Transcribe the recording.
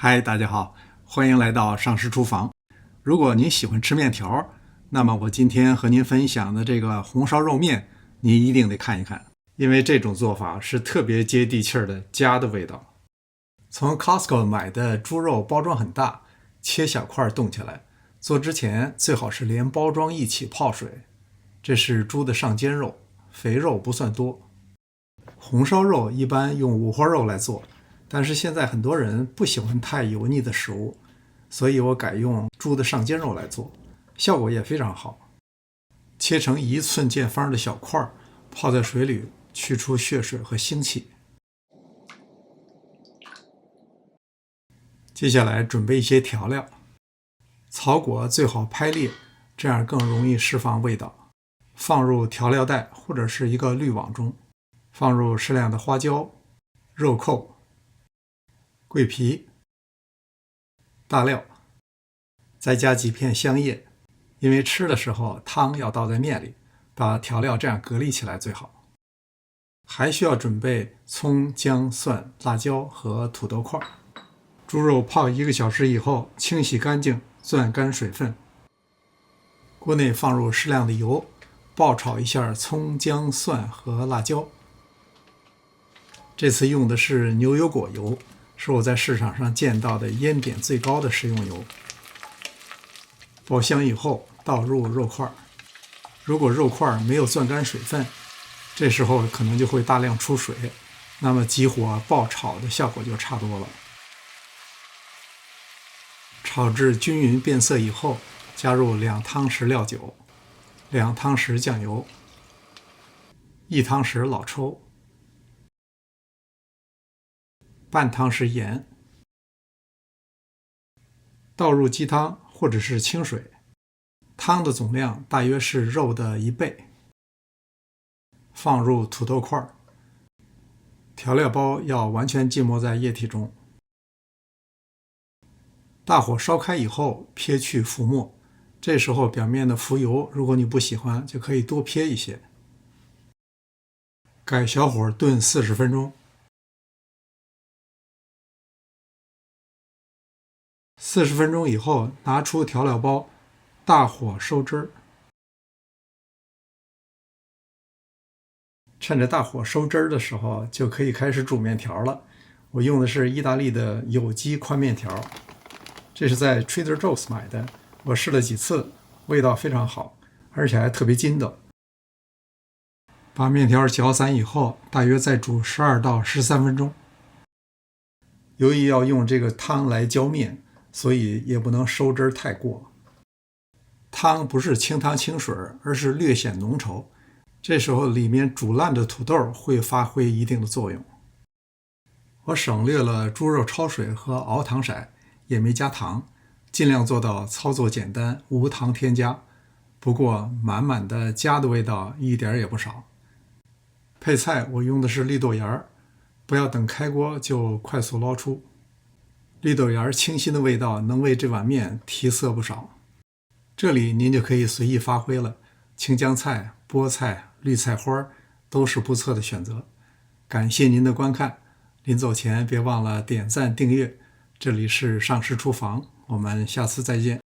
嗨，大家好，欢迎来到上师厨房。如果您喜欢吃面条，那么我今天和您分享的这个红烧肉面，您一定得看一看，因为这种做法是特别接地气儿的家的味道。从 Costco 买的猪肉包装很大，切小块冻起来。做之前最好是连包装一起泡水。这是猪的上肩肉，肥肉不算多。红烧肉一般用五花肉来做，但是现在很多人不喜欢太油腻的食物，所以我改用猪的上肩肉来做，效果也非常好。切成1寸见方的小块，泡在水里去除血水和腥气。接下来准备一些调料，草果最好拍裂，这样更容易释放味道。放入调料袋或者是一个滤网中，放入适量的花椒、肉蔻、桂皮、大料，再加几片香叶。因为吃的时候汤要倒在面里，把调料这样隔离起来最好。还需要准备葱、姜、蒜、辣椒和土豆块。猪肉泡1个小时以后，清洗干净，攥干水分。锅内放入适量的油，爆炒一下葱、姜、蒜和辣椒。这次用的是牛油果油，是我在市场上见到的烟点最高的食用油。爆香以后，倒入肉块。如果肉块没有攥干水分，这时候可能就会大量出水，那么急火爆炒的效果就差多了。炒至均匀变色以后，加入2汤匙料酒、2汤匙酱油、1汤匙老抽、半汤匙盐，倒入鸡汤或者是清水，汤的总量大约是肉的1倍。放入土豆块，调料包要完全浸没在液体中。大火烧开以后，撇去浮沫，这时候表面的浮油，如果你不喜欢，就可以多撇一些。改小火炖40分钟。40分钟以后，拿出调料包，大火收汁儿。趁着大火收汁儿的时候，就可以开始煮面条了。我用的是意大利的有机宽面条，这是在 Trader Joe's 买的，我试了几次，味道非常好，而且还特别筋道。把面条搅散以后，大约再煮12到13分钟。由于要用这个汤来浇面，所以也不能收汁太过。汤不是清汤清水，而是略显浓稠，这时候里面煮烂的土豆会发挥一定的作用。我省略了猪肉焯水和熬糖色，也没加糖，尽量做到操作简单，无糖添加。不过满满的家的味道一点也不少。配菜我用的是绿豆芽，不要等开锅就快速捞出。绿豆芽清新的味道能为这碗面提色不少。这里您就可以随意发挥了，青江菜、菠菜、绿菜花都是不错的选择。感谢您的观看，临走前别忘了点赞订阅。这里是上师厨房，我们下次再见。